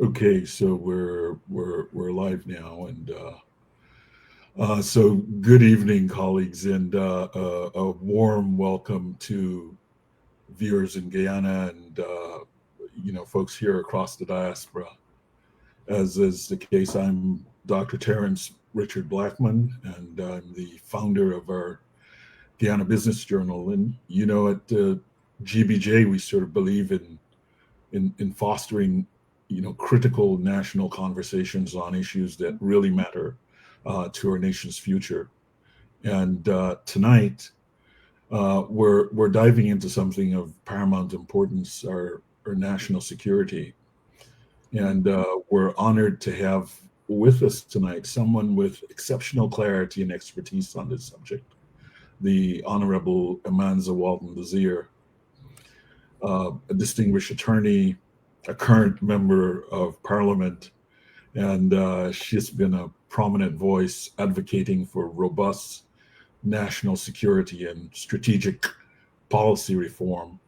Okay, so we're live now, and so good evening, colleagues, and a warm welcome to viewers in Guyana and folks here across the diaspora. As is the case, I'm Dr. Terrence Richard Blackman, and I'm the founder of our Guyana Business Journal. And at GBJ, we sort of believe in fostering critical national conversations on issues that really matter to our nation's future. And tonight, we're diving into something of paramount importance, our national security. And we're honored to have with us tonight someone with exceptional clarity and expertise on this subject, the Honorable Amanza Walton Desir, a distinguished attorney, a current member of parliament, and she's been a prominent voice advocating for robust national security and strategic policy reform.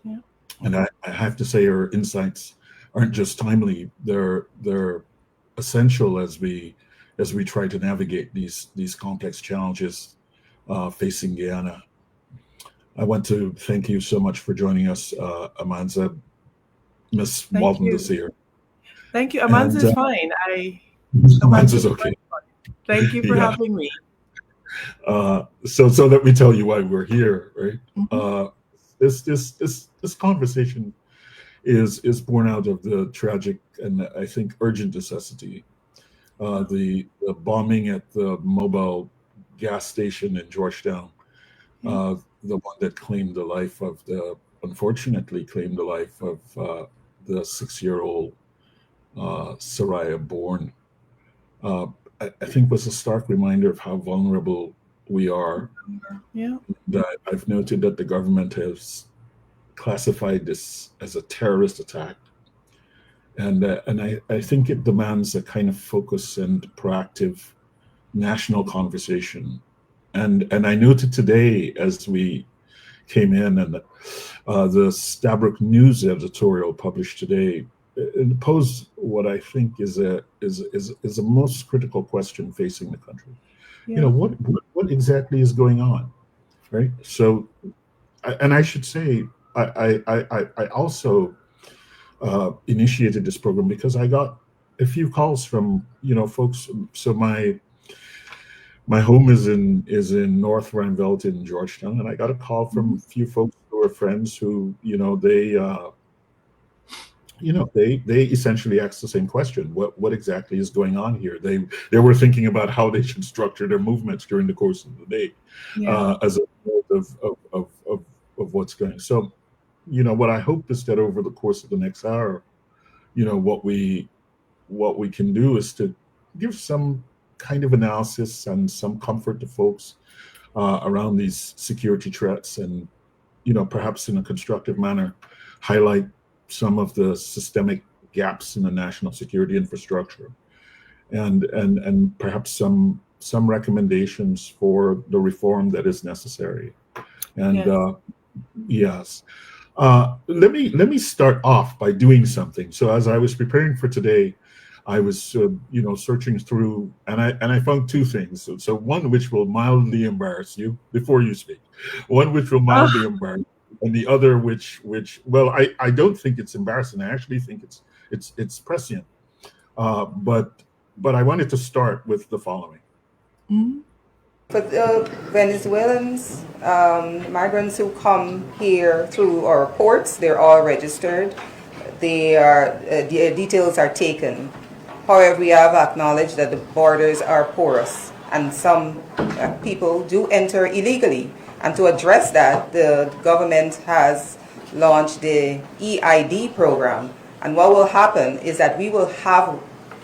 Yeah. And I have to say her insights aren't just timely, they're essential as we try to navigate these complex challenges facing Guyana. I want to thank you so much for joining us, Amanza. Miss Walton Desir. Thank you. Amanza is fine. Amanza's okay. Thank you for having me. So let me tell you why we're here, right? Mm-hmm. This conversation is born out of the tragic and I think urgent necessity. The bombing at the Mobil gas station in Georgetown, the one that unfortunately claimed the life of the 6-year-old Soraya born, I think was a stark reminder of how vulnerable we are. Yeah. That I've noted that the government has classified this as a terrorist attack, and I think it demands a kind of focus and proactive national conversation. And I noted today as we came in, and the Stabroek News editorial published today, it posed what I think is a most critical question facing the country. Yeah. What exactly is going on, right? So, and I should say, I also initiated this program because I got a few calls from folks. So my home is in North Rhine-Veldt in Georgetown, and I got a call from a few folks who are friends who they essentially asked the same question: what exactly is going on here? They were thinking about how they should structure their movements during the course of the day, as a result of what's going. So, what I hope is that over the course of the next hour, what we can do is to give some kind of analysis and some comfort to folks around these security threats, and perhaps in a constructive manner highlight some of the systemic gaps in the national security infrastructure, and perhaps some recommendations for the reform that is necessary. And yes. Let me start off by doing something. So as I was preparing for today, I was searching through, and I found two things. So one which will mildly embarrass you before you speak, one which will mildly embarrass you, and the other which well, I don't think it's embarrassing. I actually think it's prescient. But I wanted to start with the following. Mm-hmm. For the Venezuelans, migrants who come here through our ports, they're all registered. Their details are taken. However, we have acknowledged that the borders are porous, and some people do enter illegally. And to address that, the government has launched the EID program. And what will happen is that we will have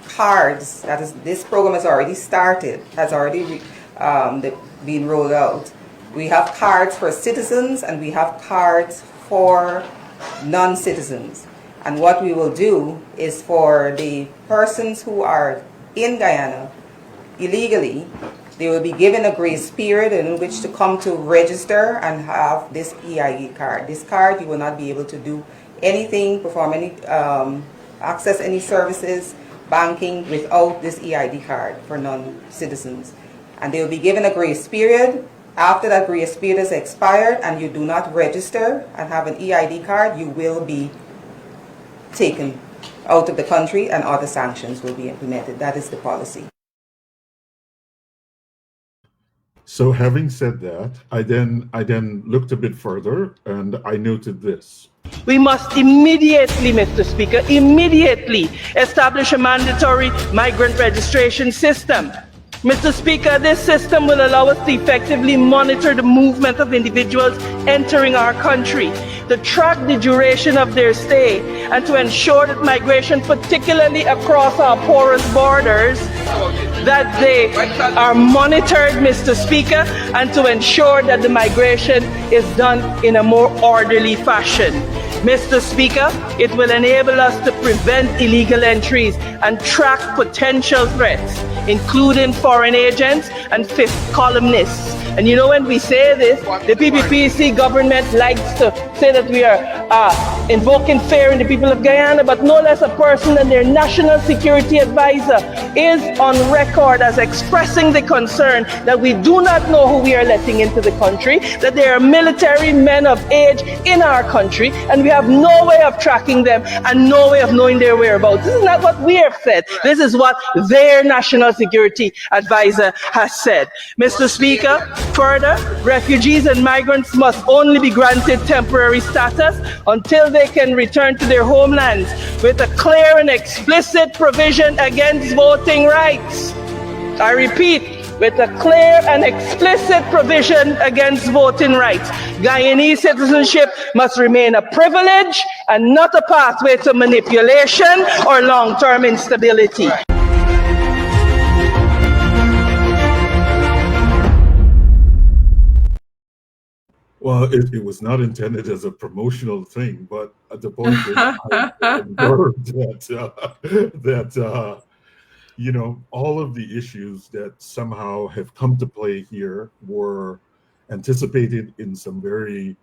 cards. That is, this program has already started, has already been rolled out. We have cards for citizens and we have cards for non-citizens. And what we will do is for the persons who are in Guyana illegally, they will be given a grace period in which to come to register and have this EID card. This card you will not be able to do anything, perform any, access any services, banking without this EID card for non-citizens. And they will be given a grace period. After that grace period is expired and you do not register and have an EID card, you will be taken out of the country and other sanctions will be implemented. That is the policy. So having said that, I then looked a bit further and I noted this. We must immediately, Mr. Speaker, immediately establish a mandatory migrant registration system. Mr. Speaker, this system will allow us to effectively monitor the movement of individuals entering our country, to track the duration of their stay, and to ensure that migration, particularly across our porous borders, that they are monitored, Mr. Speaker, and to ensure that the migration is done in a more orderly fashion. Mr. Speaker, it will enable us to prevent illegal entries and track potential threats, including foreign agents and fifth columnists. And you know, when we say this, the PPPC government likes to say that we are invoking fear in the people of Guyana, but no less a person than their national security advisor is on record as expressing the concern that we do not know who we are letting into the country, that there are military men of age in our country, and we have no way of tracking them and no way of knowing their whereabouts. This is not what we have said. This is what their national security advisor has said. Mr. Speaker, further, refugees and migrants must only be granted temporary status until they can return to their homelands with a clear and explicit provision against voting rights. I repeat, with a clear and explicit provision against voting rights. Guyanese citizenship must remain a privilege and not a pathway to manipulation or long-term instability. Well, it was not intended as a promotional thing, but the point is, I observed that you know, all of the issues that somehow have come to play here were anticipated in some very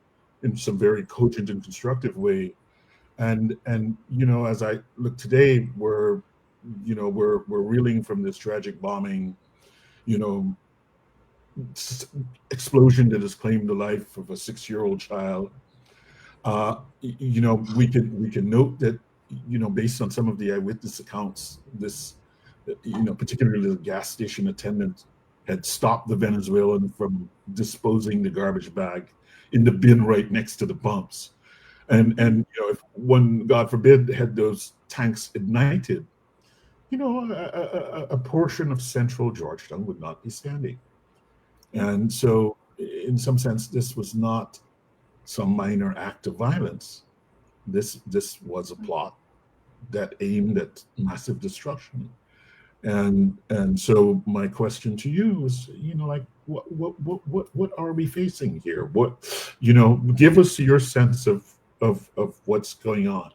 cogent and constructive way. And you know, as I look today, we're reeling from this tragic bombing, you know, explosion that has claimed the life of a 6-year-old child. You know, we can note that, you know, based on some of the eyewitness accounts, this, you know, particularly the gas station attendant had stopped the Venezuelan from disposing the garbage bag in the bin right next to the pumps. And you know, if one, God forbid, had those tanks ignited, you know, a portion of central Georgetown would not be standing. And so in some sense, this was not some minor act of violence. This was a plot that aimed at massive destruction. And so my question to you is, you know, like, what are we facing here? What, you know, give us your sense of what's going on.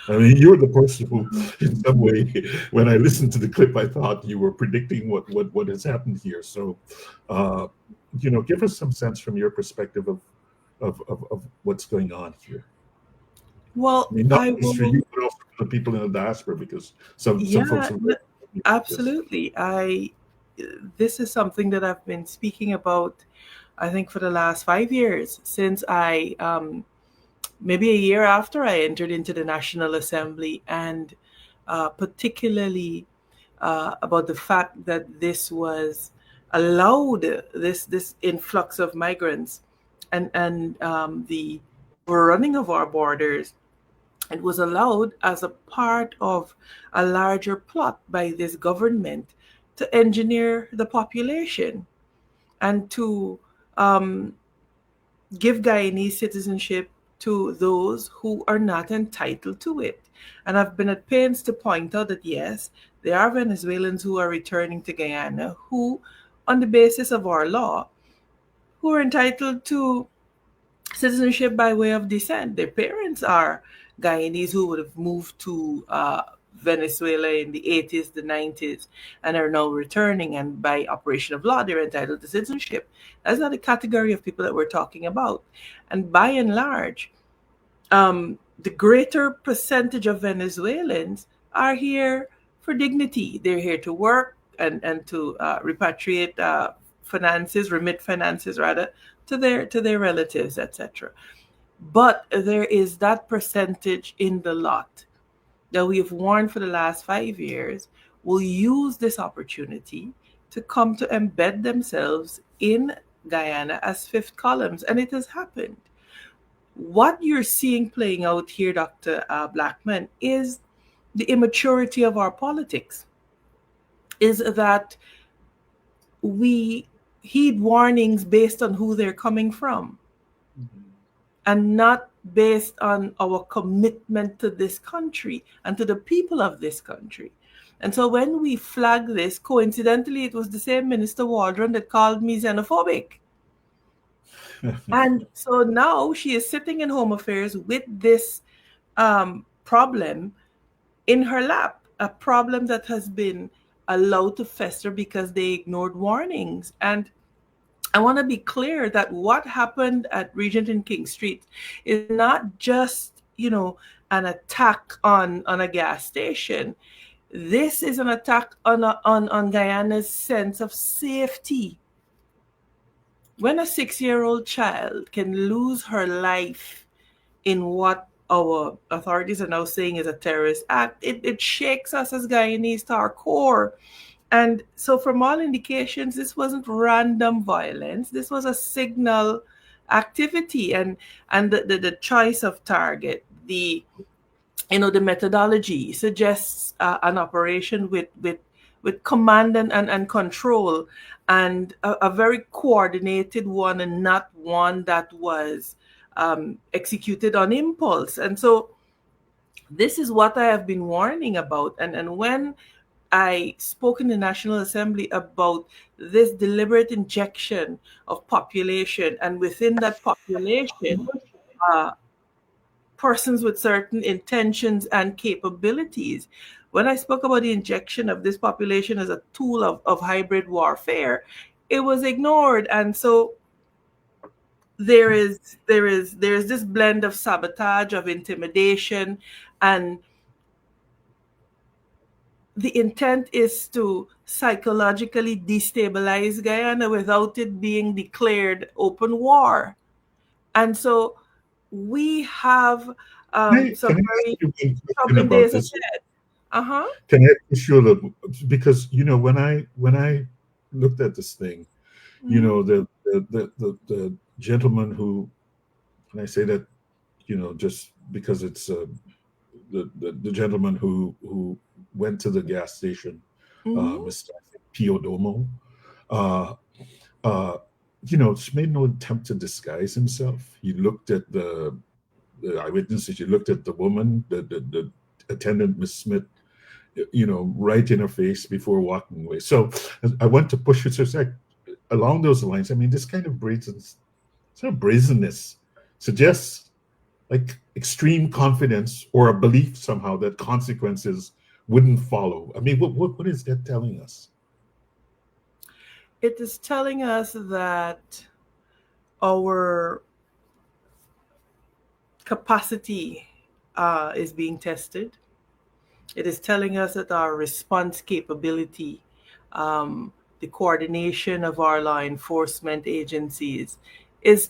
I mean, you're the person who, in some way, when I listened to the clip, I thought you were predicting what has happened here. So, you know, give us some sense from your perspective of what's going on here. Well, I mean, not just for you, but also for the people in the diaspora, because some folks are absolutely. This is something that I've been speaking about, I think, for the last 5 years, since I maybe a year after I entered into the National Assembly, and particularly about the fact that this was allowed, this influx of migrants and the running of our borders. It was allowed as a part of a larger plot by this government to engineer the population and to give Guyanese citizenship to those who are not entitled to it. And I've been at pains to point out that, yes, there are Venezuelans who are returning to Guyana who, on the basis of our law, who are entitled to citizenship by way of descent. Their parents are Guyanese who would have moved to Venezuela in the 80s, the 90s, and are now returning, and by operation of law, they're entitled to citizenship. That's not the category of people that we're talking about. And by and large, the greater percentage of Venezuelans are here for dignity. They're here to work and to repatriate finances, remit finances rather, to their relatives, etc. But there is that percentage in the lot that we have warned for the last 5 years will use this opportunity to come to embed themselves in Guyana as fifth columns, and it has happened. What you're seeing playing out here, Dr. Blackman, is the immaturity of our politics, is that we heed warnings based on who they're coming from and not based on our commitment to this country and to the people of this country. And so when we flag this, coincidentally, it was the same Minister Waldron that called me xenophobic. And so now she is sitting in Home Affairs with this problem in her lap, a problem that has been allowed to fester because they ignored warnings. And I want to be clear that what happened at Regent and King Street is not just, an attack on a gas station. This is an attack on Guyana's sense of safety. When a 6-year-old child can lose her life in what our authorities are now saying is a terrorist act, it shakes us as Guyanese to our core. And so from all indications, this wasn't random violence. This was a signal activity, and the choice of target, the methodology suggests an operation with command and control, and a very coordinated one, and not one that was executed on impulse. And so this is what I have been warning about. And when I spoke in the National Assembly about this deliberate injection of population, and within that population, persons with certain intentions and capabilities. When I spoke about the injection of this population as a tool of hybrid warfare, it was ignored. And so there is this blend of sabotage, of intimidation, and the intent is to psychologically destabilize Guyana without it being declared open war. And so we have some very troubling days ahead. Can I issue a little, because when I looked at this thing, the gentleman who, and I say that just because it's the gentleman who went to the gas station, Mr. Piodomo, made no attempt to disguise himself. He looked at the eyewitnesses. He looked at the woman, the attendant, Miss Smith, right in her face before walking away. So I want to push it. So along those lines, I mean, this kind of brazenness suggests like extreme confidence or a belief somehow that consequences wouldn't follow. I mean, what is that telling us? It is telling us that our capacity is being tested. It is telling us that our response capability, the coordination of our law enforcement agencies is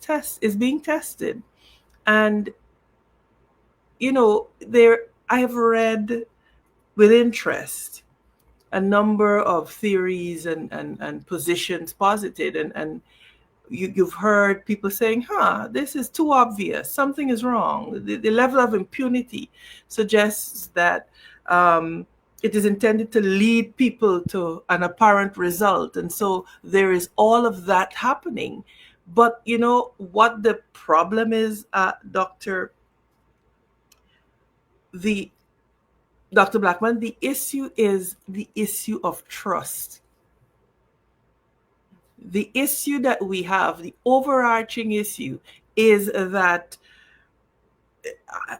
being tested. And I have read with interest a number of theories and positions posited, and you've heard people saying, this is too obvious, something is wrong. The level of impunity suggests that it is intended to lead people to an apparent result. And so there is all of that happening. But what the problem is, Dr. Blackman, the issue is the issue of trust. The issue that we have, the overarching issue, is that,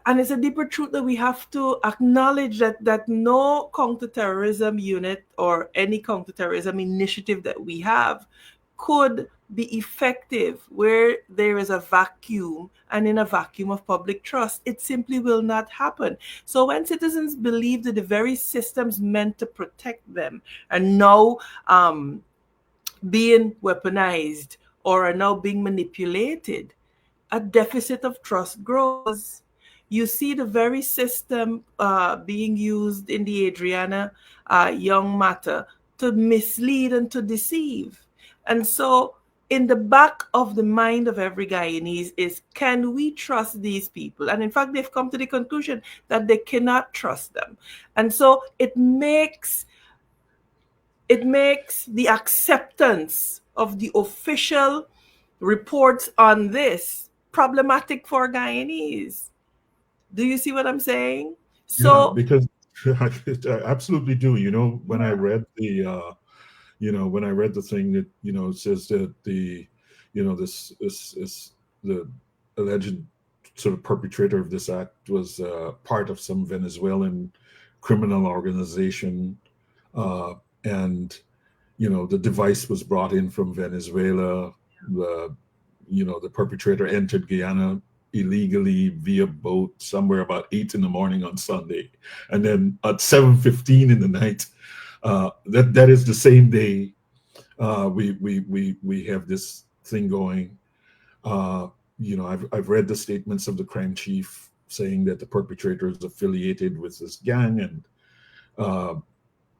and it's a deeper truth that we have to acknowledge, that no counterterrorism unit or any counterterrorism initiative that we have could be effective where there is a vacuum, and in a vacuum of public trust, it simply will not happen. So when citizens believe that the very systems meant to protect them are now being weaponized or are now being manipulated, a deficit of trust grows. You see the very system being used in the Adriana Young matter to mislead and to deceive. And so in the back of the mind of every Guyanese is, can we trust these people? And in fact, they've come to the conclusion that they cannot trust them. And so it makes the acceptance of the official reports on this problematic for Guyanese. Do you see what I'm saying? Yeah, So because I absolutely do. When I read the when I read the thing that it says that the the alleged sort of perpetrator of this act was part of some Venezuelan criminal organization, and the device was brought in from Venezuela. The perpetrator entered Guyana illegally via boat somewhere about 8 in the morning on Sunday, and then at 7:15 in the night, that is the same day we have this thing going. I've read the statements of the crime chief saying that the perpetrator is affiliated with this gang, and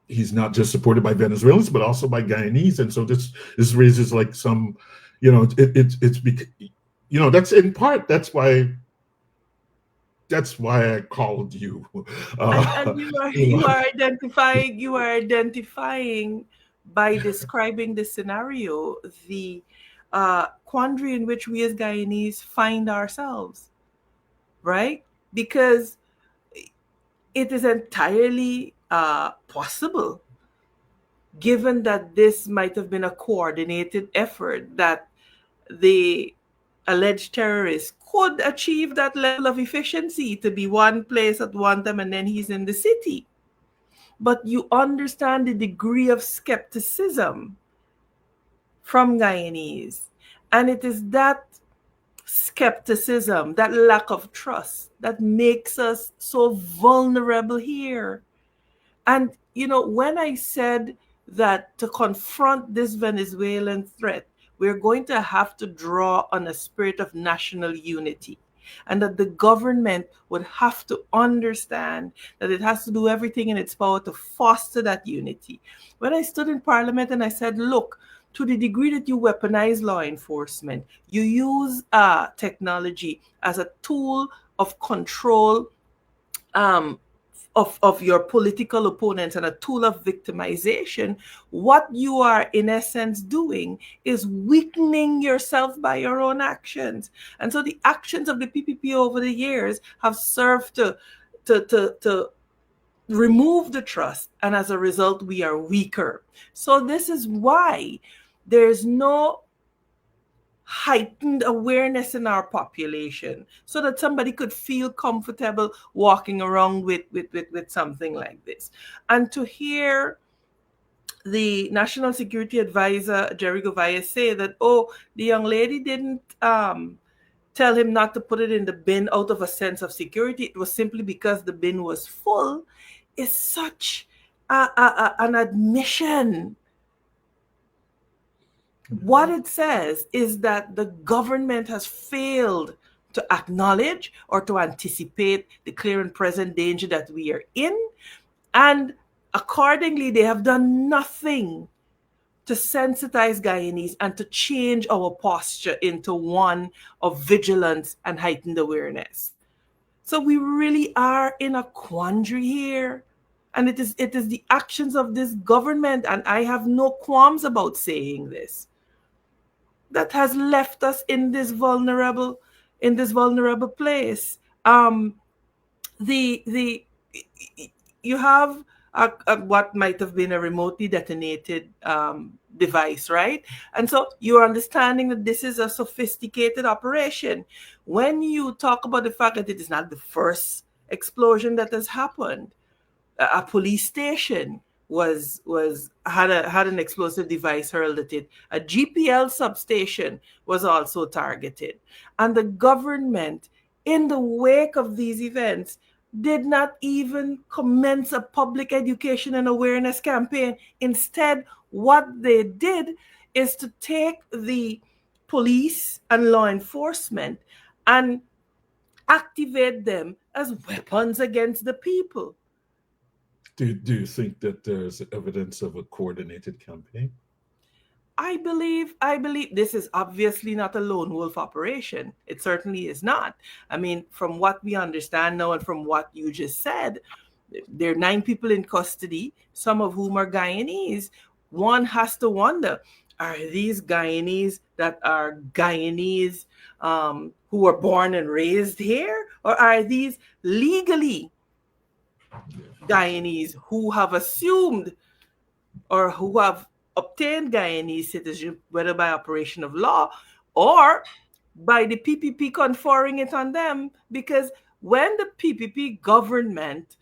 he's not just supported by Venezuelans but also by Guyanese. And so this raises like some, that's in part that's why I called you. and you are identifying by describing the scenario the quandary in which we as Guyanese find ourselves, right? Because it is entirely possible, given that this might have been a coordinated effort, that the alleged terrorist could achieve that level of efficiency to be one place at one time and then he's in the city. But you understand the degree of skepticism from Guyanese. And it is that skepticism, that lack of trust, that makes us so vulnerable here. And, when I said that to confront this Venezuelan threat, we're going to have to draw on a spirit of national unity, and that the government would have to understand that it has to do everything in its power to foster that unity. When I stood in Parliament and I said, look, to the degree that you weaponize law enforcement, you use technology as a tool of control of your political opponents and a tool of victimization, what you are in essence doing is weakening yourself by your own actions. And so the actions of the PPP over the years have served to remove the trust, and as a result, we are weaker. So this is why there's no heightened awareness in our population, so that somebody could feel comfortable walking around with something like this. And to hear the National Security Advisor, Jerry Govaya, say that, oh, the young lady didn't tell him not to put it in the bin out of a sense of security, it was simply because the bin was full, is such an admission. What it says is that the government has failed to acknowledge or to anticipate the clear and present danger that we are in. And accordingly, they have done nothing to sensitize Guyanese and to change our posture into one of vigilance and heightened awareness. So we really are in a quandary here. And it is the actions of this government, and I have no qualms about saying this, that has left us in this vulnerable place. You have what might have been a remotely detonated device, right? And so you're understanding that this is a sophisticated operation. When you talk about the fact that it is not the first explosion that has happened, a police station had an explosive device hurled at it. A GPL substation was also targeted. And the government, in the wake of these events, did not even commence a public education and awareness campaign. Instead, what they did is to take the police and law enforcement and activate them as weapons against the people. Do you think that there's evidence of a coordinated campaign? I believe this is obviously not a lone wolf operation. It certainly is not. I mean, from what we understand now and from what you just said, there are 9 people in custody, some of whom are Guyanese. One has to wonder, are these Guyanese that are Guyanese who were born and raised here? Or are these legally Guyanese who have assumed or who have obtained Guyanese citizenship, whether by operation of law or by the PPP conferring it on them? Because when the PPP government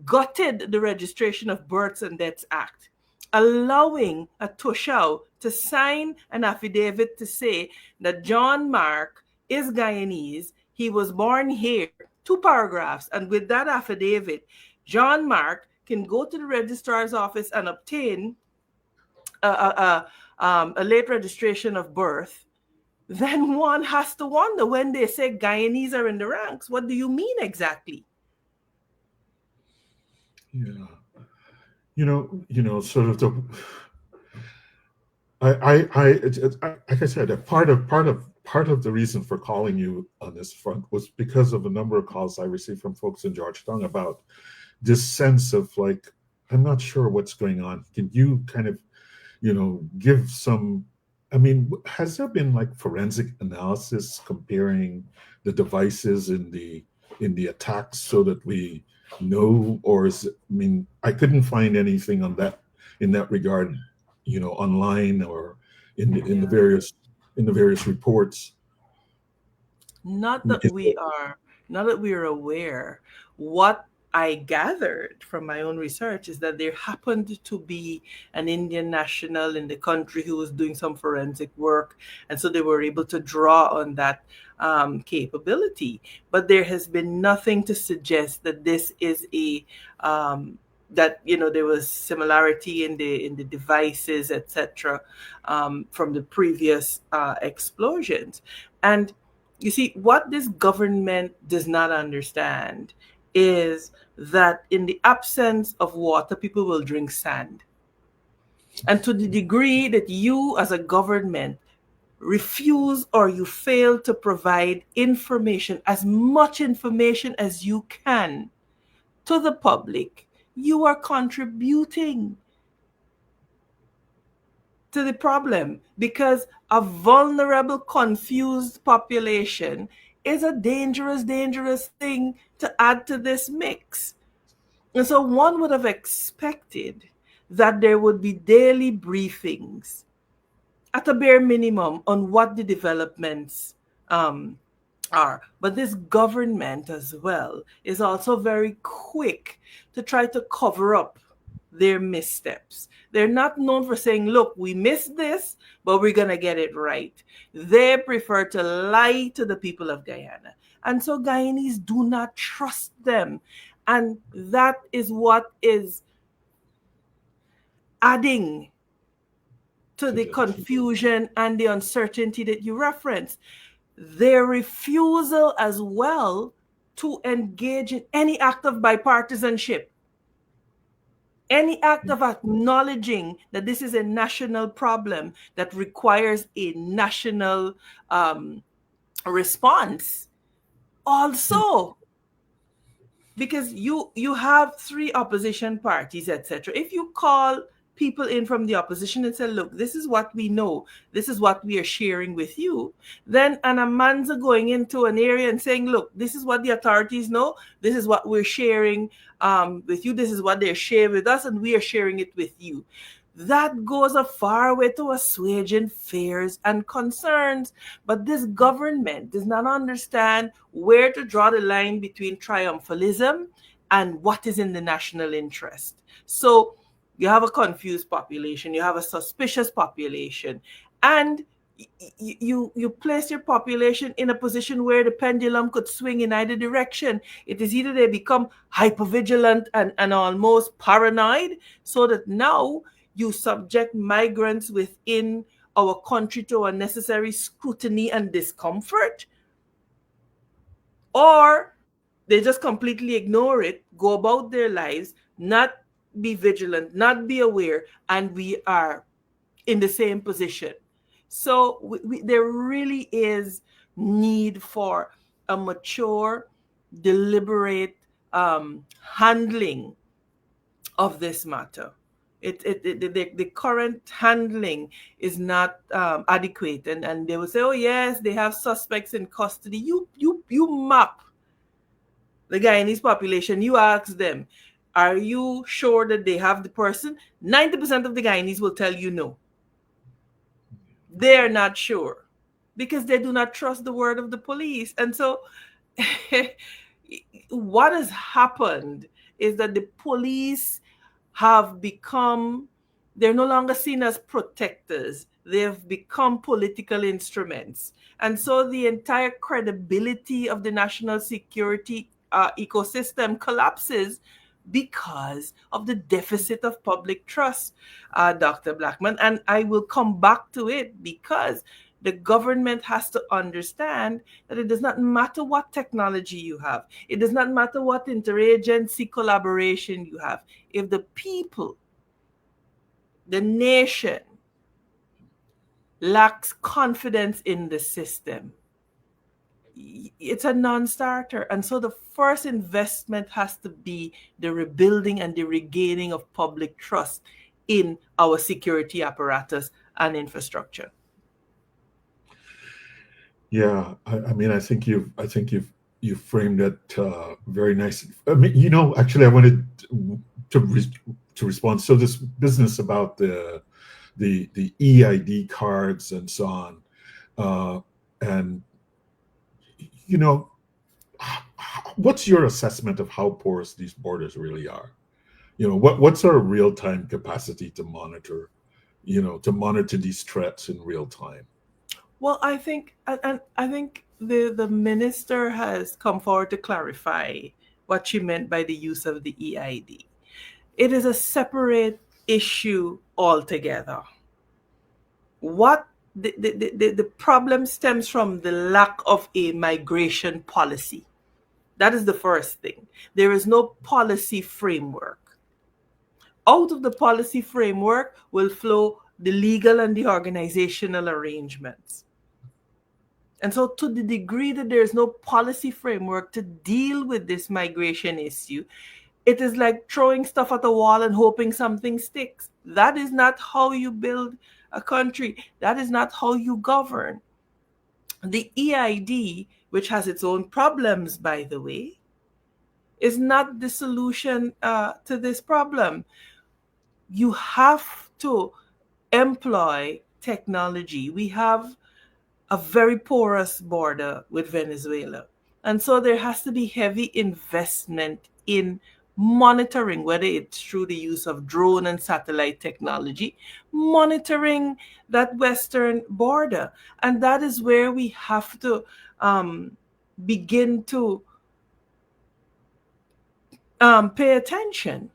gutted the Registration of Births and Deaths Act, allowing a Toshao to sign an affidavit to say that John Mark is Guyanese, he was born here, 2 paragraphs, and with that affidavit, John Mark can go to the registrar's office and obtain a late registration of birth. Then one has to wonder, when they say Guyanese are in the ranks, what do you mean exactly? Yeah, sort of the. Like I said, a part of the reason for calling you on this front was because of a number of calls I received from folks in Georgetown about this sense of like, I'm not sure what's going on. Can you kind of, give some, I mean, has there been like forensic analysis comparing the devices in the attacks so that we know, or is it, I mean, I couldn't find anything on that in that regard, online or in the various reports. Not that we are aware. What I gathered from my own research is that there happened to be an Indian national in the country who was doing some forensic work, and so they were able to draw on that capability. But there has been nothing to suggest that this is a that there was similarity in the devices, etc., from the previous explosions. And you see, what this government does not understand is that in the absence of water, people will drink sand. And to the degree that you as a government refuse or you fail to provide information, as much information as you can, to the public, you are contributing to the problem, because a vulnerable, confused population is a dangerous, dangerous thing to add to this mix. And so one would have expected that there would be daily briefings at a bare minimum on what the developments are. But this government as well is also very quick to try to cover up their missteps. They're not known for saying, look, we missed this, but we're going to get it right. They prefer to lie to the people of Guyana. And so Guyanese do not trust them. And that is what is adding to the confusion and the uncertainty that you referenced. Their refusal as well to engage in any act of bipartisanship, any act of acknowledging that this is a national problem that requires a national response. Also, because you have 3 opposition parties, etc. If you call people in from the opposition and say, look, this is what we know, this is what we are sharing with you, then an Amanza going into an area and saying, look, this is what the authorities know, this is what we're sharing with you, this is what they're sharing with us, and we are sharing it with you. That goes a far way to assuaging fears and concerns. But this government does not understand where to draw the line between triumphalism and what is in the national interest. So, you have a confused population, you have a suspicious population, and you place your population in a position where the pendulum could swing in either direction. It is either they become hypervigilant and almost paranoid, so that now you subject migrants within our country to unnecessary scrutiny and discomfort, or they just completely ignore it, go about their lives, not be vigilant, not be aware, and we are in the same position. So there really is need for a mature, deliberate handling of this matter. The current handling is not adequate, and they will say, "Oh yes, they have suspects in custody." You map the Guyanese population. You ask them, "Are you sure that they have the person?" 90% of the Guyanese will tell you no. They're not sure because they do not trust the word of the police. And so what has happened is that the police have become, they're no longer seen as protectors. They've become political instruments. And so the entire credibility of the national security ecosystem collapses because of the deficit of public trust, Dr. Blackman. And I will come back to it because the government has to understand that it does not matter what technology you have. It does not matter what interagency collaboration you have. If the people, the nation, lacks confidence in the system, it's a non-starter. And so the first investment has to be the rebuilding and the regaining of public trust in our security apparatus and infrastructure. Yeah, I mean, I think you've framed it very nicely. I mean, you know, actually, I wanted to respond. So this business about the EID cards and so on, and you know, what's your assessment of how porous these borders really are? You know, what's our real-time capacity to monitor, these threats in real time? Well, I think, and I think the minister has come forward to clarify what she meant by the use of the EID. It is a separate issue altogether. What the problem stems from the lack of a migration policy. That is the first thing. There is no policy framework. Out of the policy framework will flow the legal and the organizational arrangements. And so to the degree that there is no policy framework to deal with this migration issue, it is like throwing stuff at a wall and hoping something sticks. That is not how you build a country. That is not how you govern. The EID, which has its own problems, by the way, is not the solution to this problem. You have to employ technology. We have a very porous border with Venezuela. And so there has to be heavy investment in monitoring, whether it's through the use of drone and satellite technology, monitoring that western border. And that is where we have to begin to pay attention.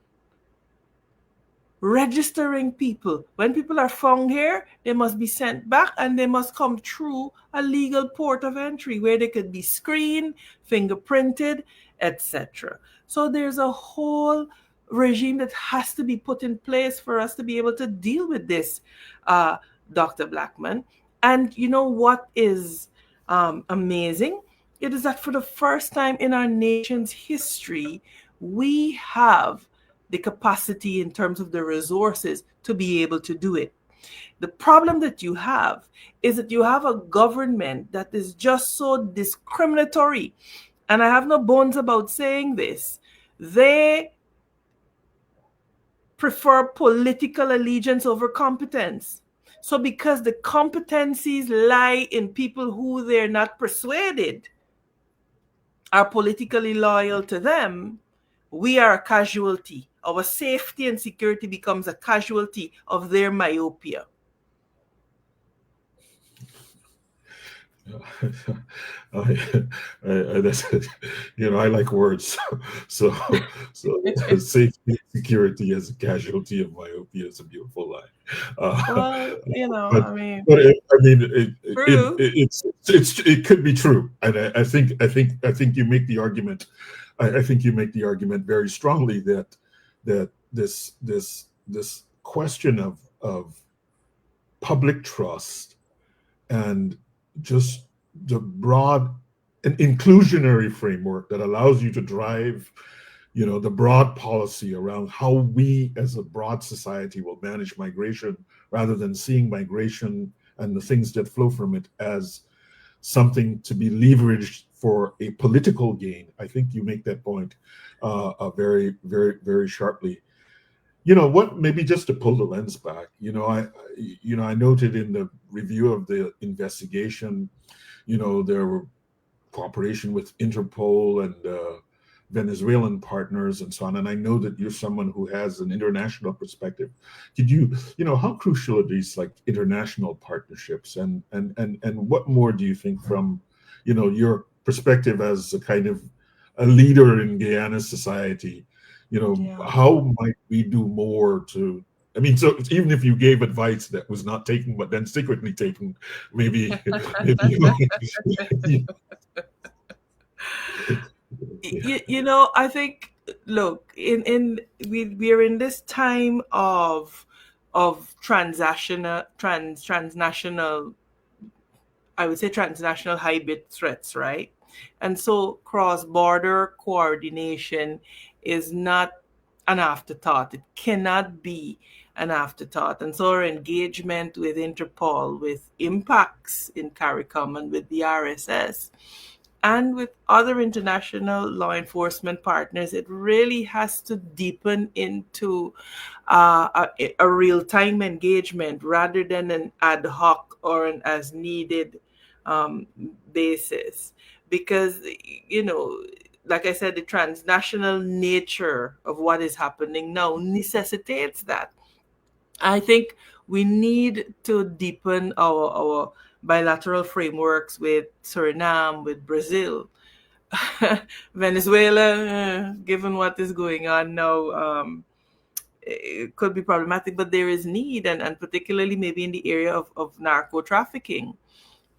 Registering people. When people are found here, they must be sent back and they must come through a legal port of entry where they could be screened, fingerprinted, etc. So there's a whole regime that has to be put in place for us to be able to deal with this, Dr. Blackman. And you know what is amazing? It is that for the first time in our nation's history, we have the capacity in terms of the resources to be able to do it. The problem that you have is that you have a government that is just so discriminatory. And I have no bones about saying this. They prefer political allegiance over competence. So because the competencies lie in people who they're not persuaded are politically loyal to them, we are a casualty our safety and security becomes a casualty of their myopia. That's, I like words. So safety and security as a casualty of myopia is a beautiful line. Well, But I mean, it, true. it could be true, and I think you make the argument. I think you make the argument very strongly that this question of public trust and just the broad and inclusionary framework that allows you to drive, the broad policy around how we as a broad society will manage migration, rather than seeing migration and the things that flow from it as something to be leveraged for a political gain. I think you make that point very, very, very sharply. What, maybe just to pull the lens back, I noted in the review of the investigation, there were cooperation with Interpol and Venezuelan partners and so on. And I know that you're someone who has an international perspective. Could you, how crucial are these like international partnerships, and what more do you think from, your perspective as a kind of a leader in Guyana society? How might we do more to, so even if you gave advice that was not taken, but then secretly taken, maybe, I think, look, we're in this time of transnational, I would say transnational hybrid threats, right? And so cross-border coordination is not an afterthought. It cannot be an afterthought. And so our engagement with Interpol, with impacts in CARICOM, and with the RSS, and with other international law enforcement partners, it really has to deepen into a real-time engagement rather than an ad hoc or an as-needed basis. Because, like I said, the transnational nature of what is happening now necessitates that. I think we need to deepen our bilateral frameworks with Suriname, with Brazil. Venezuela, given what is going on now, it could be problematic, but there is need, and particularly maybe in the area of narco trafficking,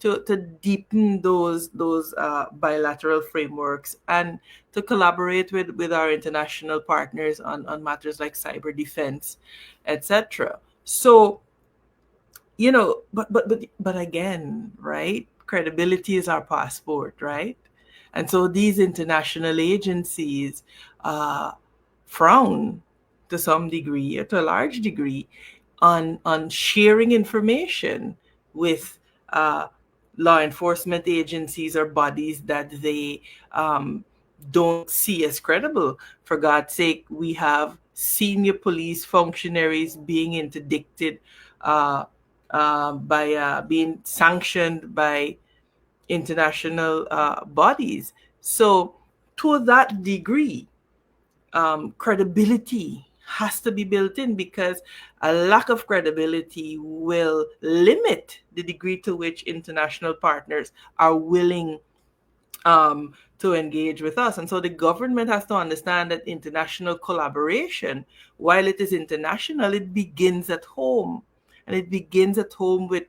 to deepen those bilateral frameworks, and to collaborate with our international partners on matters like cyber defense, etc. So, but again, right? Credibility is our passport, right? And so these international agencies frown to some degree, or to a large degree, on sharing information with law enforcement agencies or bodies that they don't see as credible. For God's sake, we have senior police functionaries being interdicted by being sanctioned by international bodies. So to that degree, credibility has to be built in, because a lack of credibility will limit the degree to which international partners are willing to engage with us. And so the government has to understand that international collaboration, while it is international, it begins at home. And it begins at home with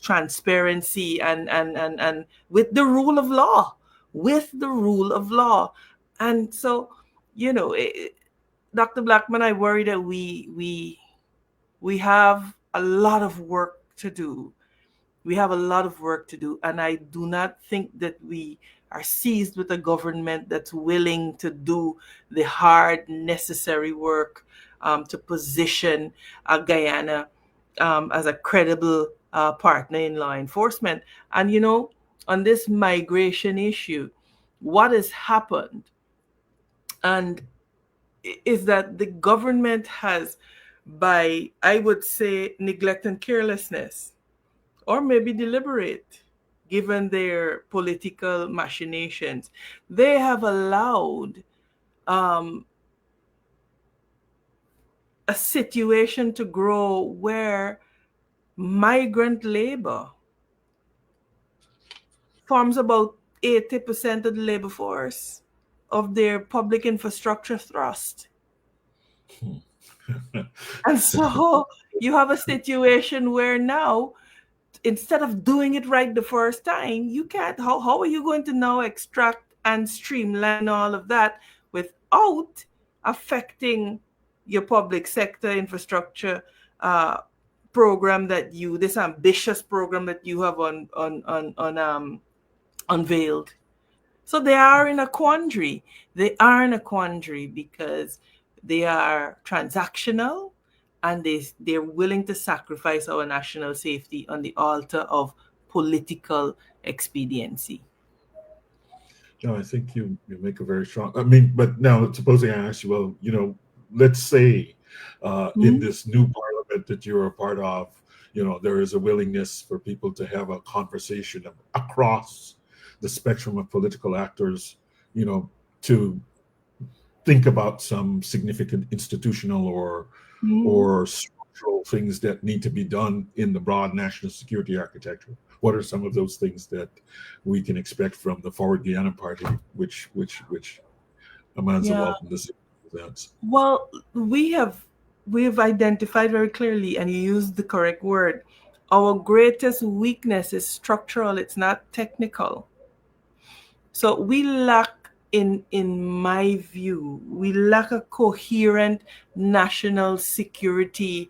transparency and with the rule of law. With the rule of law. And so, Dr. Blackman, I worry that we have a lot of work to do. We have a lot of work to do, and I do not think that we are seized with a government that's willing to do the hard, necessary work to position Guyana as a credible partner in law enforcement. And, on this migration issue, what has happened and is that the government has, by, I would say, neglect and carelessness, or maybe deliberate, given their political machinations, they have allowed a situation to grow where migrant labor forms about 80% of the labor force of their public infrastructure thrust. And so you have a situation where now, instead of doing it right the first time, you can't, how are you going to now extract and streamline all of that without affecting your public sector infrastructure program this ambitious program that you have unveiled? So they are in a quandary. They are in a quandary because they are transactional, and they're willing to sacrifice our national safety on the altar of political expediency. No, I think you make a very strong. I mean, but now supposing I ask you, well, let's say in this new parliament that you're a part of, there is a willingness for people to have a conversation across the spectrum of political actors, to think about some significant institutional or structural things that need to be done in the broad national security architecture. What are some of those things that we can expect from the Forward Guyana Party, which Amanza Walton Desir presents? Well, we have identified very clearly, and you used the correct word. Our greatest weakness is structural; it's not technical. So we lack, in my view, we lack a coherent national security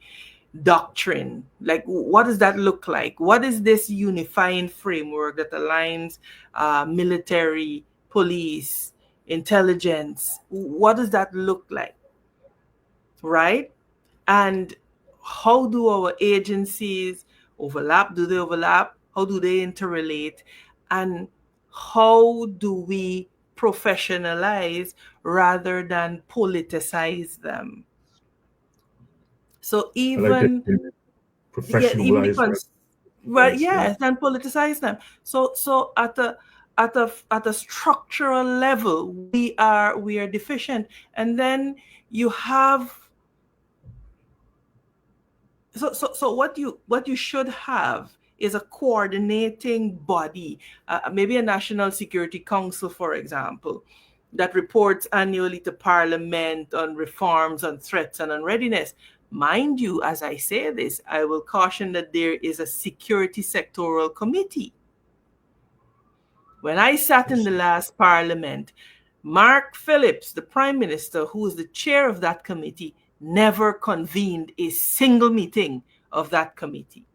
doctrine. Like, what does that look like? What is this unifying framework that aligns military, police, intelligence? What does that look like? Right? And how do our agencies overlap? Do they overlap? How do they interrelate? And how do we professionalize rather than politicize them? So even professionalize, yes, and politicize them. So at a structural level, we are deficient, and then you have. So what you should have is a coordinating body, maybe a National Security Council, for example, that reports annually to Parliament on reforms, on threats, and on readiness. Mind you, as I say this, I will caution that there is a security sectoral committee. When I sat in the last Parliament, Mark Phillips, the Prime Minister, who is the chair of that committee, never convened a single meeting of that committee.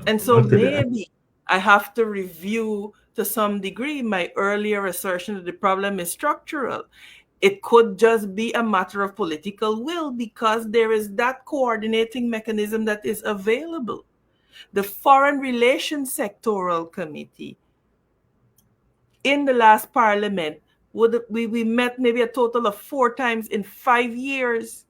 And so maybe I have to review to some degree my earlier assertion that the problem is structural. It could just be a matter of political will because there is that coordinating mechanism that is available. The Foreign Relations Sectoral Committee in the last Parliament, we met maybe a total of 4 times in 5 years.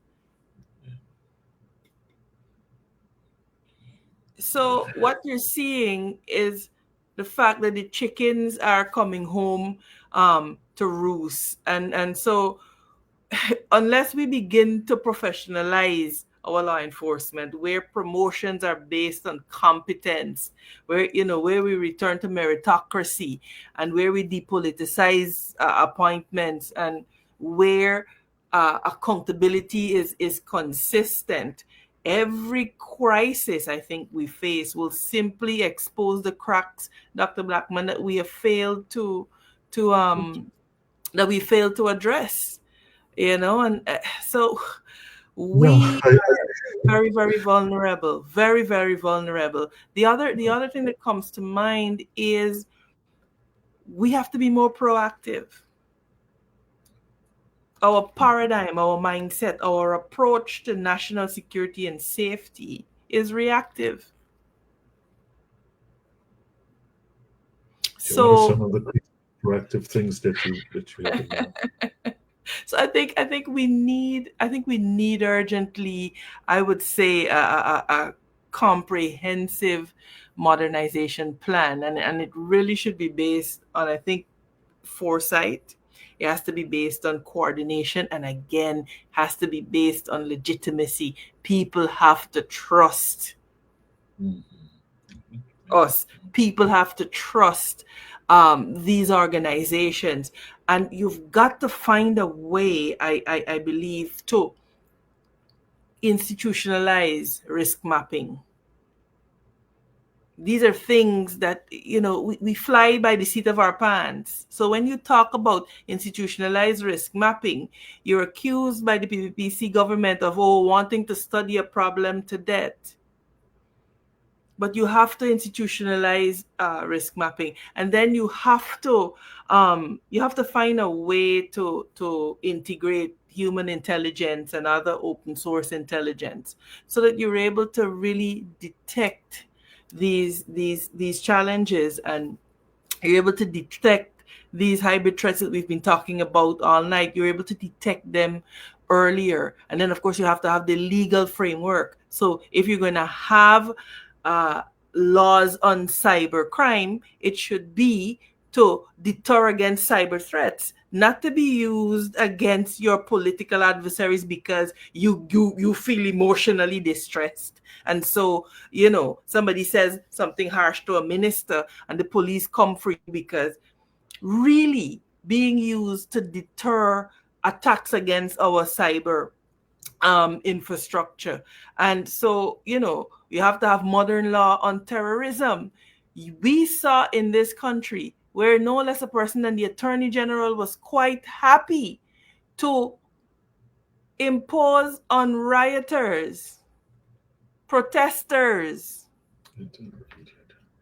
So what you're seeing is the fact that the chickens are coming home to roost. And so unless we begin to professionalize our law enforcement, where promotions are based on competence, where we return to meritocracy, and where we depoliticize appointments, and where accountability is consistent, every crisis I think we face will simply expose the cracks, Dr. Blackman, that we have failed to address. And so we are very, very vulnerable, very, very vulnerable. The other thing that comes to mind is we have to be more proactive. Our paradigm, our mindset, our approach to national security and safety is reactive. So what are some of the proactive things that you have in mind? So I think we need urgently, I would say, a comprehensive modernization plan, and it really should be based on, I think, foresight. It has to be based on coordination, and again, has to be based on legitimacy. People have to trust us. People have to trust these organizations, and you've got to find a way, I believe, to institutionalize risk mapping. These are things that, we fly by the seat of our pants. So when you talk about institutionalized risk mapping, you're accused by the PPPC government of wanting to study a problem to death. But you have to institutionalize risk mapping, and then you have to find a way to integrate human intelligence and other open source intelligence, so that you're able to really detect these challenges, and you're able to detect these hybrid threats that we've been talking about all night. You're able to detect them earlier, and then of course you have to have the legal framework. So if you're going to have laws on cyber crime, it should be to deter against cyber threats, not to be used against your political adversaries because you feel emotionally distressed. And so, somebody says something harsh to a minister and the police come for you, because really being used to deter attacks against our cyber infrastructure. And so, you have to have modern law on terrorism. We saw in this country where no less a person than the Attorney General was quite happy to impose on rioters, protesters,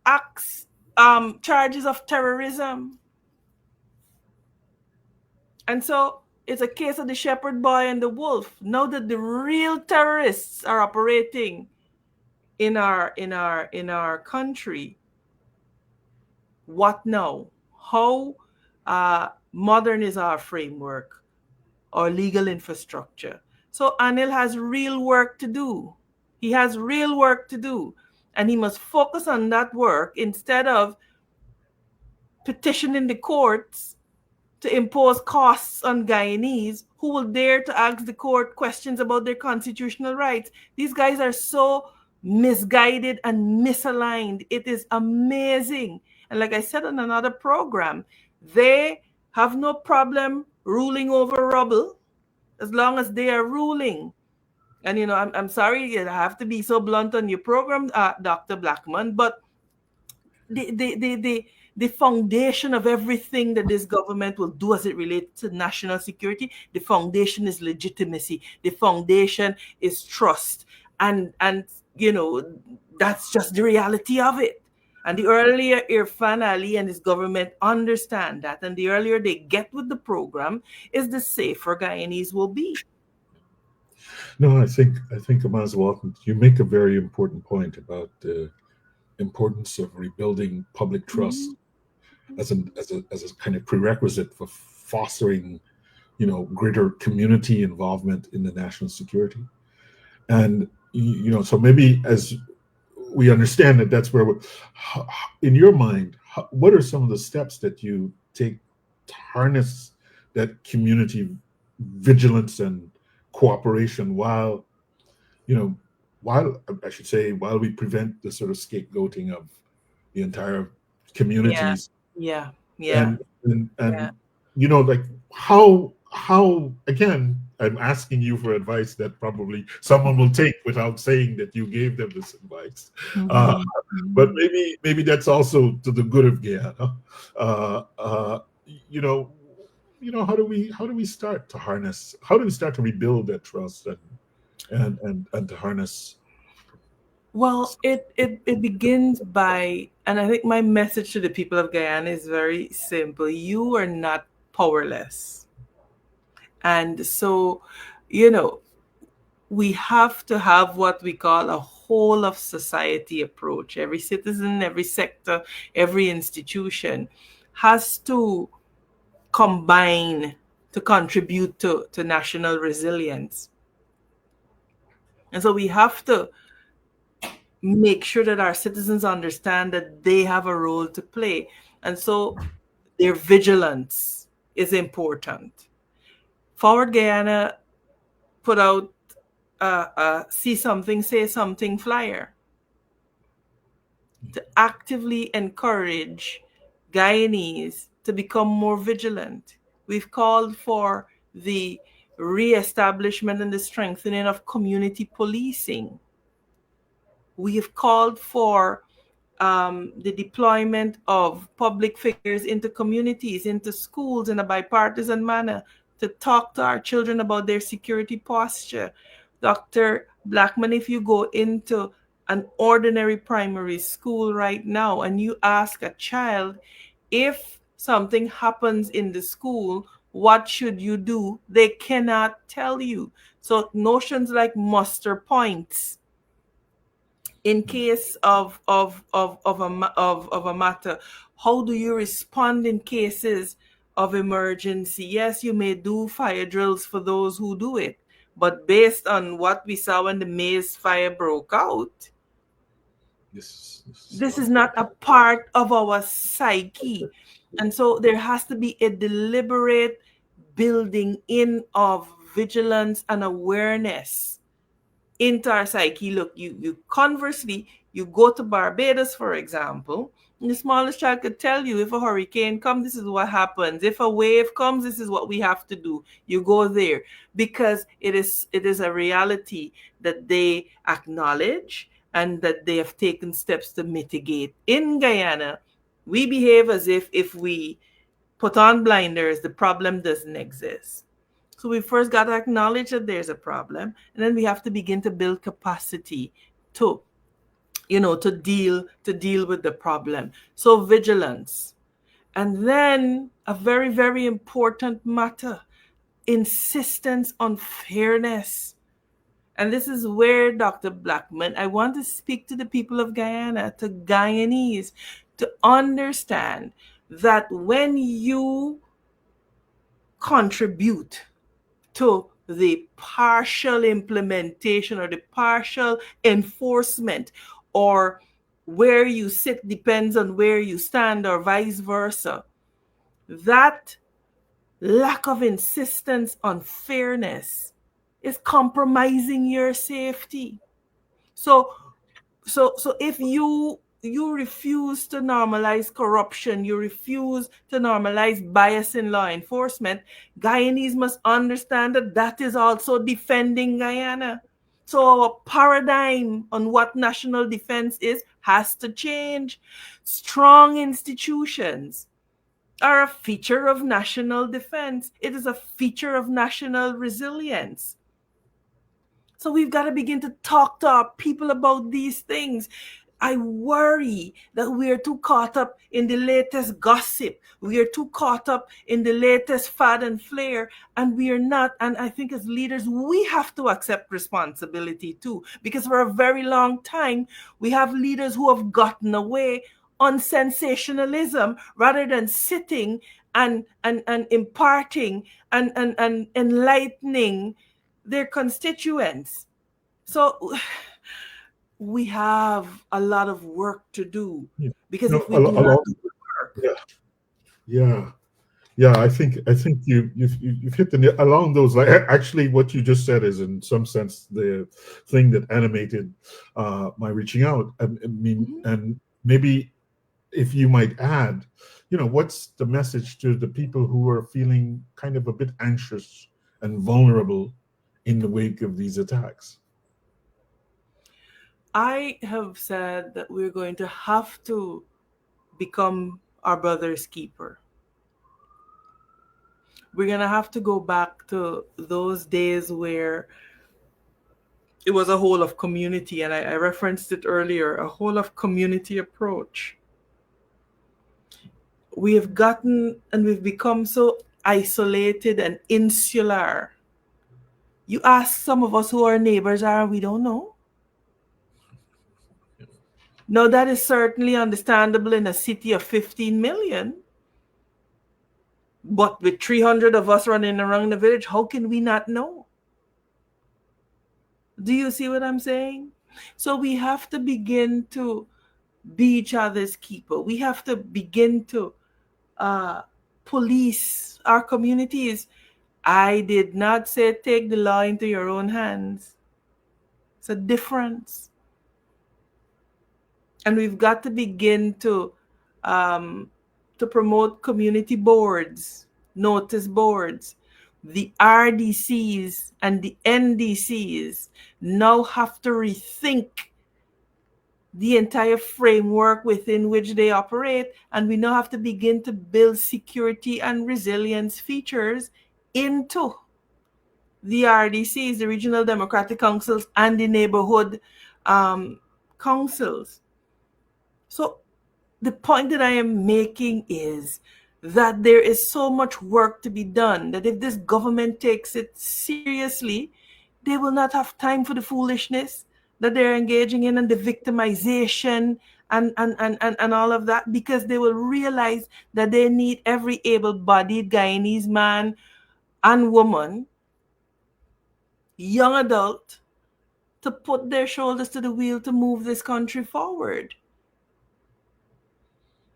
acts, charges of terrorism. And so it's a case of the shepherd boy and the wolf. Now that the real terrorists are operating in our country, what now? How modern is our framework, our legal infrastructure? So Anil has real work to do. He has real work to do, and he must focus on that work instead of petitioning the courts to impose costs on Guyanese who will dare to ask the court questions about their constitutional rights. These guys are so misguided and misaligned. It is amazing. And like I said on another program, they have no problem ruling over rubble as long as they are ruling. And, I'm sorry, I have to be so blunt on your program, Dr. Blackman, but the foundation of everything that this government will do as it relates to national security, the foundation is legitimacy. The foundation is trust. And that's just the reality of it. And the earlier Irfan Ali and his government understand that, and the earlier they get with the program, is the safer Guyanese will be. No, I think Amanza Walton, you make a very important point about the importance of rebuilding public trust as a kind of prerequisite for fostering, greater community involvement in the national security. And so maybe as we understand that, that's where in your mind, what are some of the steps that you take to harness that community vigilance and cooperation while we prevent the sort of scapegoating of the entire communities? Yeah. And like how again, I'm asking you for advice that probably someone will take without saying that you gave them this advice. But maybe that's also to the good of Guyana. How do we start to harness? How do we start to rebuild that trust and to harness? Well, it begins by, and I think my message to the people of Guyana is very simple. You are not powerless. And so, we have to have what we call a whole of society approach. Every citizen, every sector, every institution has to combine to contribute to national resilience. And so we have to make sure that our citizens understand that they have a role to play. And so their vigilance is important. Forward Guyana put out a see something, say something flyer to actively encourage Guyanese to become more vigilant. We've called for the re-establishment and the strengthening of community policing. We have called for the deployment of public figures into communities, into schools in a bipartisan manner to talk to our children about their security posture. Dr. Blackman, if you go into an ordinary primary school right now and you ask a child, if something happens in the school, what should you do? They cannot tell you. So notions like muster points, in case of a matter, how do you respond in cases of emergency? Yes, you may do fire drills for those who do it, but based on what we saw when the Maize fire broke out, this is not a part of our psyche. And so there has to be a deliberate building in of vigilance and awareness into our psyche. Look, you conversely, you go to Barbados, for example, and the smallest child could tell you, if a hurricane comes, this is what happens. If a wave comes, this is what we have to do. You go there because it is a reality that they acknowledge and that they have taken steps to mitigate. In Guyana, we behave as if we put on blinders, the problem doesn't exist. So we first got to acknowledge that there's a problem, and then we have to begin to build capacity to, to deal with the problem. So vigilance. And then a very, very important matter, insistence on fairness. And this is where, Dr. Blackman, I want to speak to the people of Guyana, to Guyanese, to understand that when you contribute to the partial implementation or the partial enforcement, or where you sit depends on where you stand, or vice versa, that lack of insistence on fairness is compromising your safety. So if you refuse to normalize corruption, you refuse to normalize bias in law enforcement, Guyanese must understand that that is also defending Guyana. So our paradigm on what national defense is has to change. Strong institutions are a feature of national defense. It is a feature of national resilience. So we've got to begin to talk to our people about these things. I worry that we are too caught up in the latest gossip. We are too caught up in the latest fad and flare, and we are not. And I think as leaders, we have to accept responsibility too, because for a very long time, we have leaders who have gotten away on sensationalism rather than sitting and imparting and enlightening their constituents. So we have a lot of work to do, because if we do not do the work, I think you've hit the nail along those lines. Actually, what you just said is in some sense the thing that animated my reaching out. I mean, and maybe if you might add, what's the message to the people who are feeling kind of a bit anxious and vulnerable in the wake of these attacks? I have said that we're going to have to become our brother's keeper. We're going to have to go back to those days where it was a whole of community, and I referenced it earlier, a whole of community approach. We have gotten and we've become so isolated and insular. You ask some of us who our neighbors are, we don't know. Now, that is certainly understandable in a city of 15 million. But with 300 of us running around the village, how can we not know? Do you see what I'm saying? So we have to begin to be each other's keeper. We have to begin to police our communities. I did not say take the law into your own hands. It's a difference. And we've got to begin to promote community boards, notice boards. The RDCs and the NDCs now have to rethink the entire framework within which they operate, and we now have to begin to build security and resilience features into the RDCs, the Regional Democratic Councils, and the neighborhood councils. So the point that I am making is that there is so much work to be done that if this government takes it seriously, they will not have time for the foolishness that they're engaging in and the victimization and all of that, because they will realize that they need every able-bodied Guyanese man and woman, young adult, to put their shoulders to the wheel to move this country forward.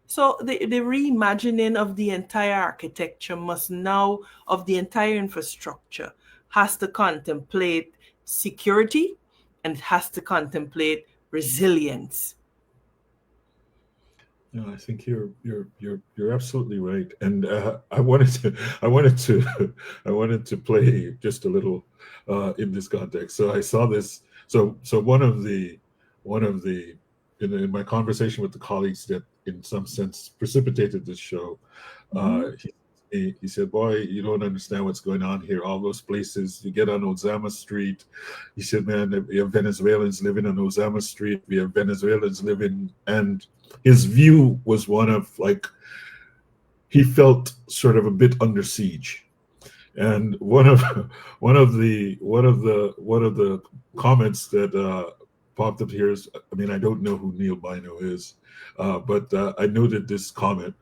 So the reimagining of the entire architecture must now, of the entire infrastructure, has to contemplate security and it has to contemplate resilience. No, I think you're absolutely right, and I wanted to play just a little in this context. So I saw this. So one of the in my conversation with the colleagues that in some sense precipitated this show, he said, "Boy, you don't understand what's going on here. All those places you get on Ozama Street." He said, "Man, we have Venezuelans living on Ozama Street. We have Venezuelans living," and his view was one of like, he felt sort of a bit under siege. And one of the comments that popped up here is, I mean, I don't know who 𝐀𝐦𝐚 is, but I noted this comment,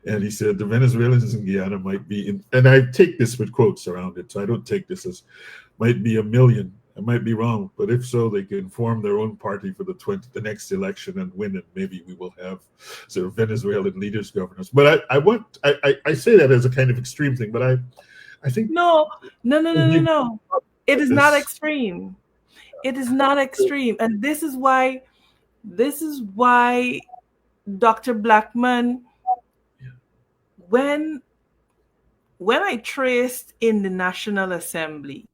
and he said the Venezuelans in Guyana might be and I take this with quotes around it, so I don't take this as might be 1 million. I might be wrong, but if so, they can form their own party for the next election and win, and maybe we will have sort of Venezuelan leaders, governors. But I say that as a kind of extreme thing, but I think no. It is not extreme. It is not extreme, and this is why Dr. Blackman, when I traced in the National Assembly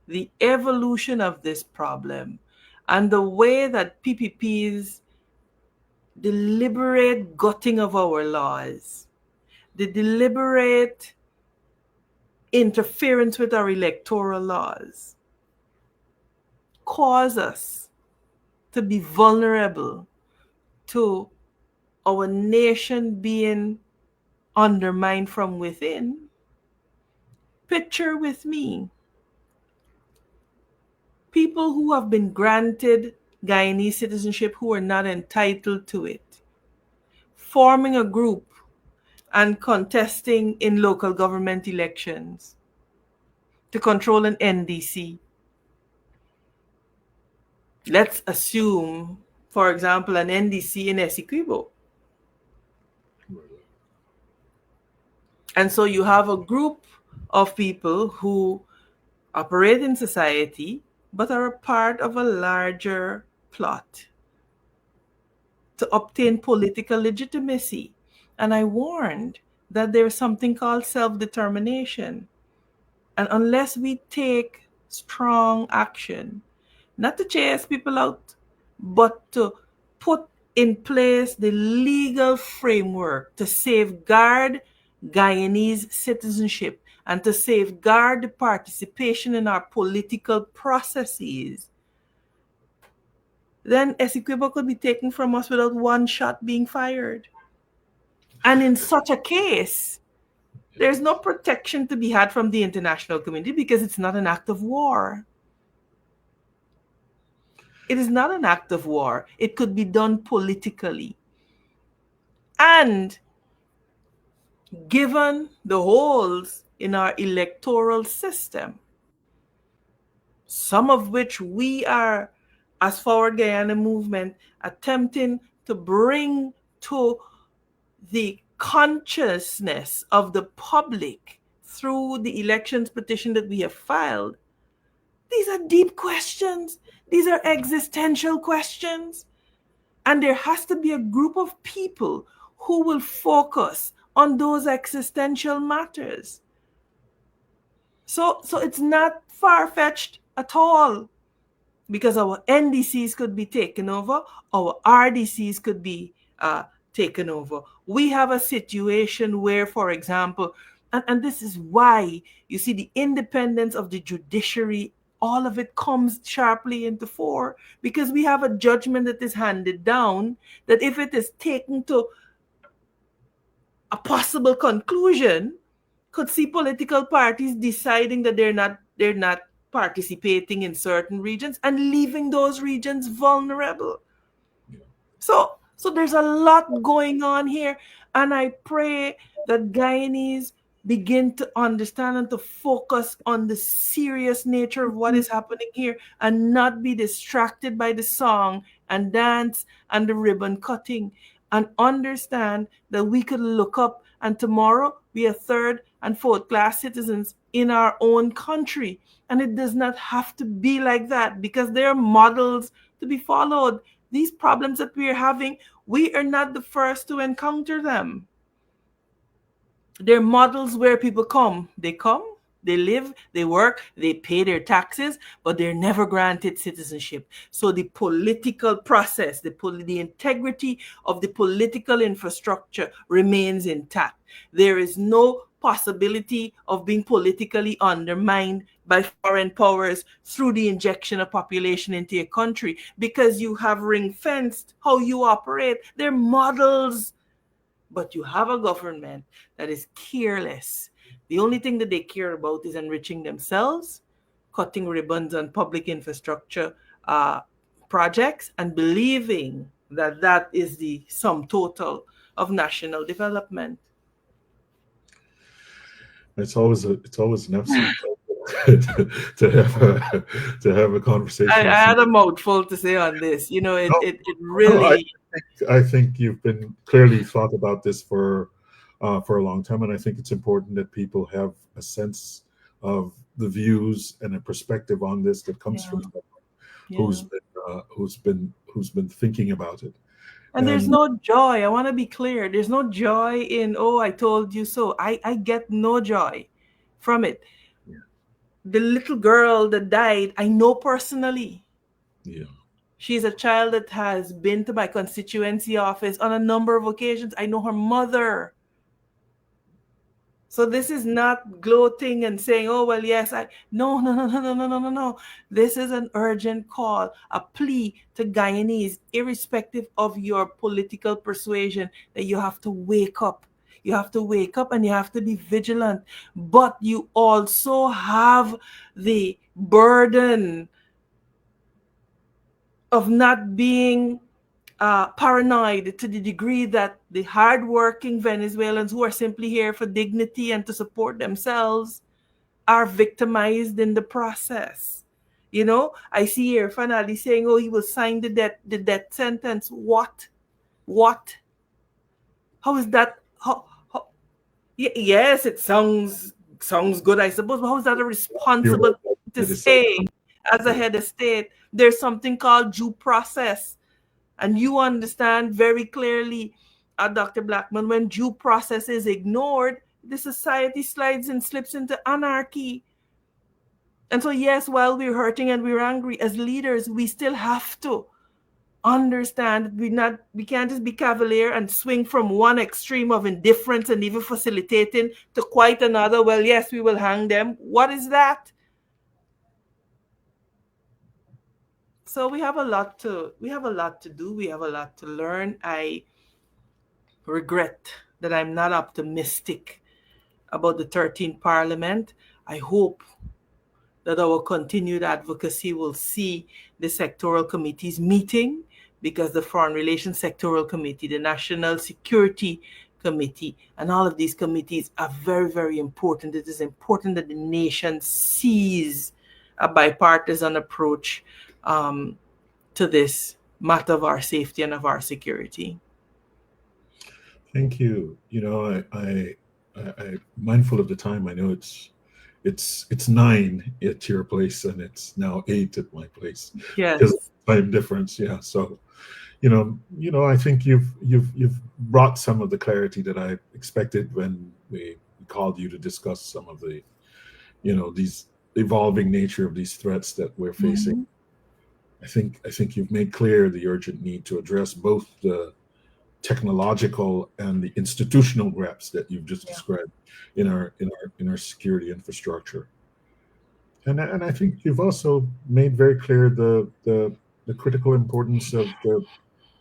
the evolution of this problem and the way that PPP's deliberate gutting of our laws, the deliberate interference with our electoral laws, cause us to be vulnerable to our nation being undermined from within. Picture with me people who have been granted Guyanese citizenship who are not entitled to it, forming a group and contesting in local government elections to control an NDC. Let's assume, for example, an NDC in Essequibo. And so you have a group of people who operate in society but are a part of a larger plot to obtain political legitimacy. And I warned that there's something called self-determination. And unless we take strong action, not to chase people out, but to put in place the legal framework to safeguard Guyanese citizenship and to safeguard the participation in our political processes, then Essequibo could be taken from us without one shot being fired. And in such a case, there's no protection to be had from the international community because it's not an act of war. It is not an act of war. It could be done politically. And given the holes in our electoral system, some of which we are, as Forward Guyana movement, attempting to bring to the consciousness of the public through the elections petition that we have filed, these are deep questions. These are existential questions. And there has to be a group of people who will focus on those existential matters. So it's not far-fetched at all, because our NDCs could be taken over, our RDCs could be taken over. We have a situation where, for example, and this is why you see the independence of the judiciary, all of it comes sharply into fore, because we have a judgment that is handed down that if it is taken to a possible conclusion, could see political parties deciding that they're not participating in certain regions and leaving those regions vulnerable. So there's a lot going on here, and I pray that Guyanese begin to understand and to focus on the serious nature of what is happening here and not be distracted by the song and dance and the ribbon cutting, and understand that we could look up and tomorrow we are third and fourth class citizens in our own country. And it does not have to be like that, because there are models to be followed. These problems that we are having, we are not the first to encounter them. They're models where people come, they live, they work, they pay their taxes, but they're never granted citizenship. So the political process, the integrity of the political infrastructure remains intact. There is no possibility of being politically undermined by foreign powers through the injection of population into your country, because you have ring-fenced how you operate. They're models. But you have a government that is careless. The only thing that they care about is enriching themselves, cutting ribbons on public infrastructure projects, and believing that that is the sum total of national development. It's always an absolute pleasure to have a conversation. I had a mouthful to say on this. You know, it really. I think you've been clearly thought about this for a long time, and I think it's important that people have a sense of the views and a perspective on this that comes from someone who's been thinking about it. And there's no joy. I want to be clear. There's no joy in, oh, I told you so. I get no joy from it. Yeah. The little girl that died, I know personally. Yeah. She's a child that has been to my constituency office on a number of occasions. I know her mother. So this is not gloating and saying, oh, well, yes, no. This is an urgent call, a plea to Guyanese, irrespective of your political persuasion, that you have to wake up. You have to wake up and you have to be vigilant. But you also have the burden of not being paranoid to the degree that the hardworking Venezuelans who are simply here for dignity and to support themselves are victimized in the process. You know, I see here Fanali saying, oh, he will sign the death sentence. What? How is that? How? Yes, it sounds good, I suppose, but how is that a responsible thing to say as a head of state? There's something called due process. And you understand very clearly, Dr. Blackman, when due process is ignored, the society slides and slips into anarchy. And so, yes, while we're hurting and we're angry, as leaders, we still have to understand we can't just be cavalier and swing from one extreme of indifference and even facilitating to quite another. Well, yes, we will hang them. What is that? So we have a lot to do. We have a lot to learn. I regret that I'm not optimistic about the 13th Parliament. I hope that our continued advocacy will see the sectoral committees meeting, because the Foreign Relations Sectoral Committee, the National Security Committee, and all of these committees are very, very important. It is important that the nation sees a bipartisan approach to this matter of our safety and of our security. Thank you. You know, I mindful of the time. I know it's 9 at your place, and it's now 8 at my place because of Yes. the time difference. Yeah. So, I think you've brought some of the clarity that I expected when we called you to discuss some of the, these evolving nature of these threats that we're facing. Mhm. I think you've made clear the urgent need to address both the technological and the institutional gaps that you've just Yeah. described in our security infrastructure. And I think you've also made very clear the critical importance of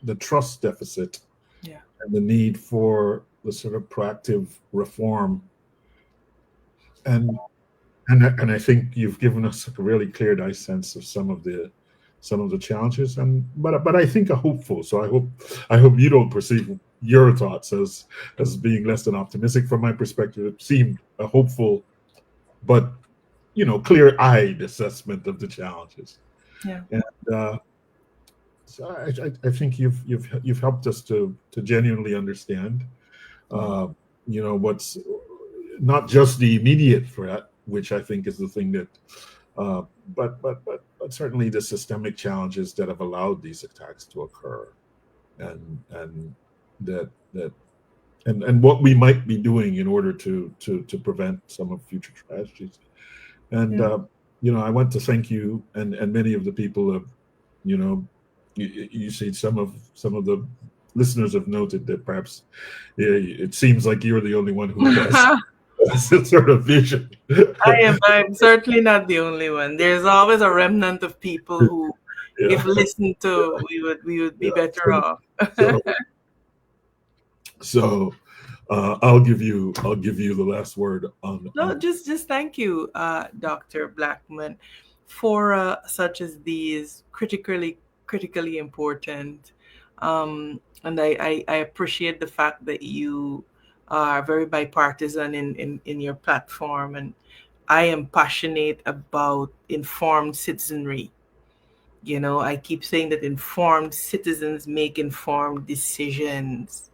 the trust deficit Yeah. and the need for the sort of proactive reform. And I think you've given us a really clear sense of some of the challenges, but I think a hopeful. So I hope you don't perceive your thoughts as being less than optimistic. From my perspective, it seemed a hopeful but clear-eyed assessment of the challenges. Yeah. And so I think you've helped us to genuinely understand what's not just the immediate threat, which I think is the thing that but certainly the systemic challenges that have allowed these attacks to occur, and what we might be doing in order to prevent some of future tragedies. And I want to thank you and many of the people have, you see some of the listeners have noted that perhaps it seems like you're the only one who has this sort of vision. I'm certainly not the only one. There's always a remnant of people who, Yeah. if listened to, we would be better off. So I'll give you the last word on. No, just thank you, Dr. Blackman, for such as these critically important. And I appreciate the fact that you are very bipartisan in your platform, and I am passionate about informed citizenry. I keep saying that informed citizens make informed decisions.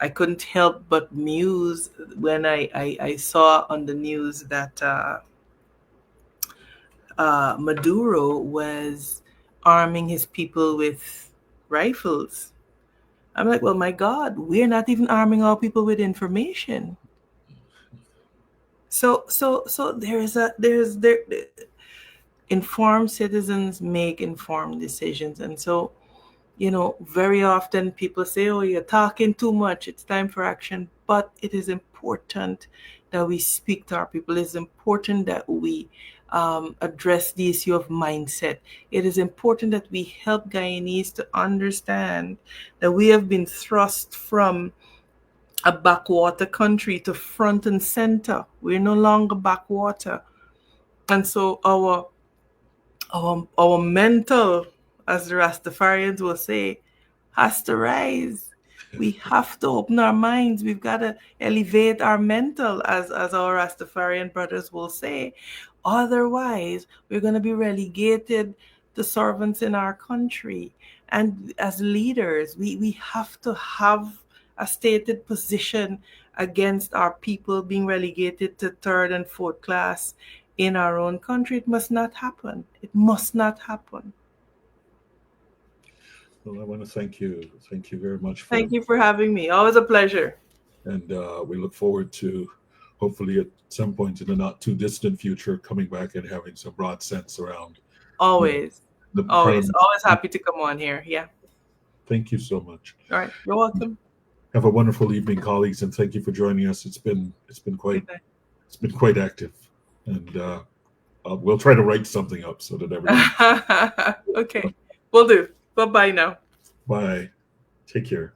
I couldn't help but muse when I saw on the news that Maduro was arming his people with rifles. I'm like, well, my God, we're not even arming our people with information. So there's informed citizens make informed decisions. And so, very often people say, oh, you're talking too much, it's time for action. But it is important that we speak to our people. It's important that we address the issue of mindset. It is important that we help Guyanese to understand that we have been thrust from a backwater country to front and center. We're no longer backwater. And so our mental, as the Rastafarians will say, has to rise. We have to open our minds. We've got to elevate our mental, as our Rastafarian brothers will say. Otherwise, we're going to be relegated to servants in our country. And as leaders, we have to have a stated position against our people being relegated to third and fourth class in our own country. It must not happen. It must not happen. Well, I want to thank you. Thank you very much. Thank you for having me. Always a pleasure. And we look forward to, hopefully at some point in the not too distant future, coming back and having some broad sense around. Always happy to come on here. Yeah. Thank you so much. All right. You're welcome. Have a wonderful evening, colleagues, and thank you for joining us. It's been quite active, and we'll try to write something up so that everyone. Okay. Will do. Bye-bye now. Bye. Take care.